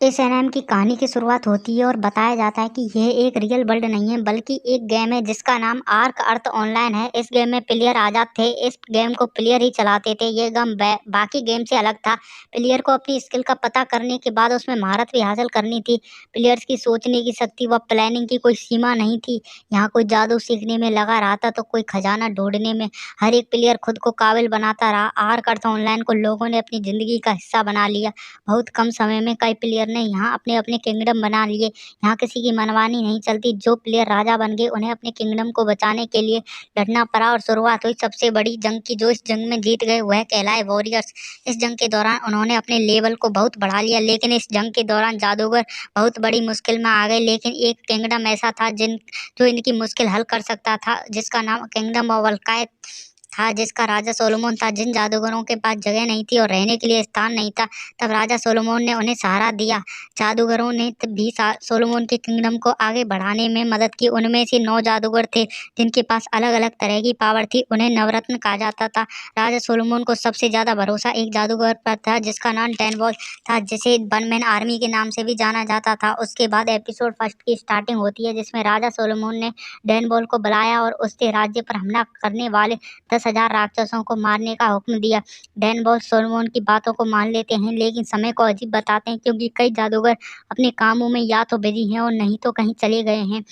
इस एनीमे की कहानी की शुरुआत होती है और बताया जाता है कि यह एक रियल वर्ल्ड नहीं है बल्कि एक गेम है जिसका नाम आर्क अर्थ ऑनलाइन है। इस गेम में प्लेयर आजाद थे। इस गेम को प्लेयर ही चलाते थे। ये गेम बाकी गेम से अलग था। प्लेयर को अपनी स्किल का पता करने के बाद उसमें महारत भी हासिल करनी थी। प्लेयर्स की सोचने की शक्ति व प्लानिंग की कोई सीमा नहीं थी। यहाँ कोई जादू सीखने में लगा रहता तो कोई खजाना ढूंढने में। हर एक प्लेयर खुद को काबिल बनाता रहा। आर्क अर्थ ऑनलाइन को लोगों ने अपनी जिंदगी का हिस्सा बना लिया। बहुत कम समय में कई प्लेयर ने यहाँ अपने अपने किंगडम बना लिए। यहाँ किसी की मनमानी नहीं चलती। जो प्लेयर राजा बन गए उन्हें अपने किंगडम को बचाने के लिए लड़ना पड़ा और शुरुआत हुई सबसे बड़ी जंग की। जो इस जंग में जीत गए वह कहलाए वॉरियर्स। इस जंग के दौरान उन्होंने अपने लेवल को बहुत बढ़ा लिया, लेकिन इस जंग के दौरान जादूगर बहुत बड़ी मुश्किल में आ गए। लेकिन एक किंगडम ऐसा था जो इनकी मुश्किल हल कर सकता था, जिसका नाम किंगडम ऑफ वल्काय था, जिसका राजा सोलोमन था। जिन जादूगरों के पास जगह नहीं थी और रहने के लिए स्थान नहीं था, तब राजा सोलोमन ने उन्हें सहारा दिया। जादूगरों ने भी सोलोमन के किंगडम को आगे बढ़ाने में मदद की। उनमें से 9 जादूगर थे जिनके पास अलग अलग तरह की पावर थी। उन्हें नवरत्न कहा जाता था। राजा सोलोमन को सबसे ज्यादा भरोसा एक जादूगर पर था जिसका नाम डैनबॉल था, जिसे वन मैन आर्मी के नाम से भी जाना जाता था। उसके बाद एपिसोड फर्स्ट की स्टार्टिंग होती है, जिसमें राजा सोलोमन ने डैनबॉल को बुलाया और उससे राज्य पर हमला करने वाले 10,000 राक्षसों को मारने का हुक्म दिया। डैनबॉल सोलोमन की बातों को मान लेते हैं, लेकिन समय को अजीब बताते हैं क्योंकि कई जादूगर अपने कामों में या तो बिजी हैं और नहीं तो कहीं चले गए हैं।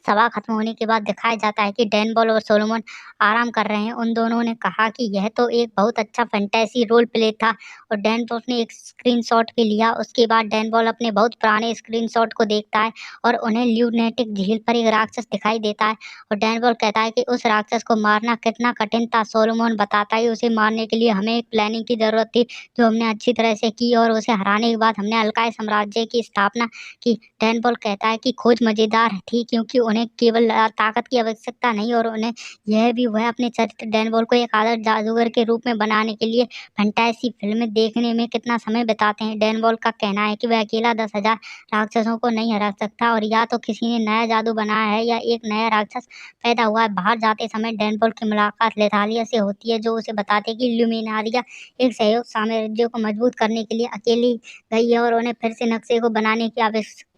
सभा खत्म होने के बाद दिखाया जाता है कि डैनबॉल और सोलोमन आराम कर रहे हैं। उन दोनों ने कहा कि यह तो एक बहुत अच्छा फैंटेसी रोल प्ले था और डैनबॉल ने एक स्क्रीनशॉट के लिया। उसके बाद डैनबॉल अपने बहुत पुराने स्क्रीनशॉट को देखता है और उन्हें ल्यूनेटिक झील पर एक राक्षस दिखाई देता है और डैनबॉल कहता है कि उस राक्षस को मारना कितना कठिन था। सोलोमन बताता है उसे मारने के लिए हमें एक प्लानिंग की जरूरत थी जो हमने अच्छी तरह से की और उसे हराने के बाद हमने अलकाय साम्राज्य की स्थापना की। डैनबॉल कहता है कि खोज मजेदार थी क्योंकि उन्हें केवल ताकत की आवश्यकता नहीं और उन्हें यह भी वह अपने चरित्र डैनबॉल को एक आदर्श जादूगर के रूप में बनाने के लिए फैंटेसी फिल्में देखने में कितना समय बिताते हैं। डैनबॉल का कहना है कि वह अकेला 10,000 राक्षसों को नहीं हरा सकता और या तो किसी ने नया जादू बनाया है या एक नया राक्षस पैदा हुआ है। बाहर जाते समय डैनबॉल की मुलाकात लेथालिया से होती है, जो उसे बताते हैं कि ल्यूमिनारिया एक सहयोग साम्राज्य को मजबूत करने के लिए अकेली गई है और उन्हें फिर से नक्शे को बनाने की आवश्यकता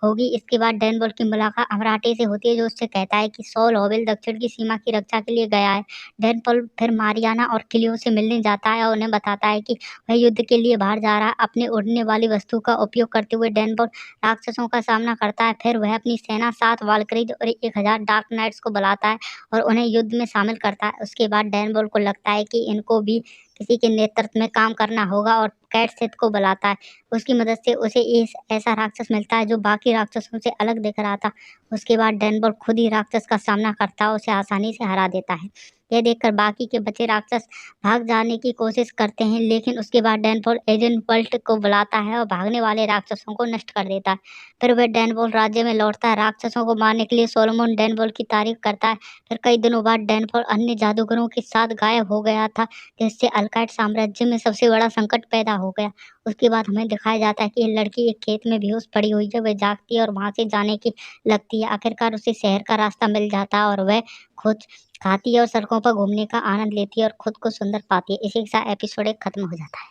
होगी। इसके बाद डैनबॉल की मुलाकात अमराटे से होती है, जो उससे कहता है कि सॉल होवेल दक्षिण की सीमा की रक्षा के लिए गया है। डैनबॉल फिर मारियाना और क्लियो से मिलने जाता है और उन्हें बताता है कि वह युद्ध के लिए बाहर जा रहा है। अपने उड़ने वाली वस्तु का उपयोग करते हुए डैनबॉल राक्षसों का सामना करता है। फिर वह अपनी सेना 7 वाल्किरीज और 1000 डार्क नाइट्स को बुलाता है और उन्हें युद्ध में शामिल करता है। उसके बाद डैनबॉल को लगता है कि इनको भी किसी के नेतृत्व में काम करना होगा और कैट सिथ को बुलाता है। उसकी मदद से उसे ऐसा राक्षस मिलता है जो बाकी राक्षसों से अलग दिख रहा था। उसके बाद डैनबॉल खुद ही राक्षस का सामना करता है और उसे आसानी से हरा देता है। यह देखकर बाकी के बचे राक्षस भाग जाने की कोशिश करते हैं, लेकिन उसके बाद डैनबॉल एजेंट बल्ट को बुलाता है और भागने वाले राक्षसों को नष्ट कर देता है। फिर वह डैनबॉल राज्य में लौटता है। राक्षसों को मारने के लिए सोलोमन डैनबॉल की तारीफ करता है। फिर कई दिनों बाद डैनबॉल अन्य जादूगरों के साथ गायब हो गया था, जिससे अल्काइड साम्राज्य में सबसे बड़ा संकट पैदा हो गया। उसके बाद हमें दिखाया जाता है कि ये लड़की एक खेत में बेहोश पड़ी हुई है। वह जागती है और वहां से जाने की लगती है। आखिरकार उसे शहर का रास्ता मिल जाता है और वह खुद खाती है और सड़कों पर घूमने का आनंद लेती है और खुद को सुंदर पाती है। इसी के साथ एपिसोड 1 खत्म हो जाता है।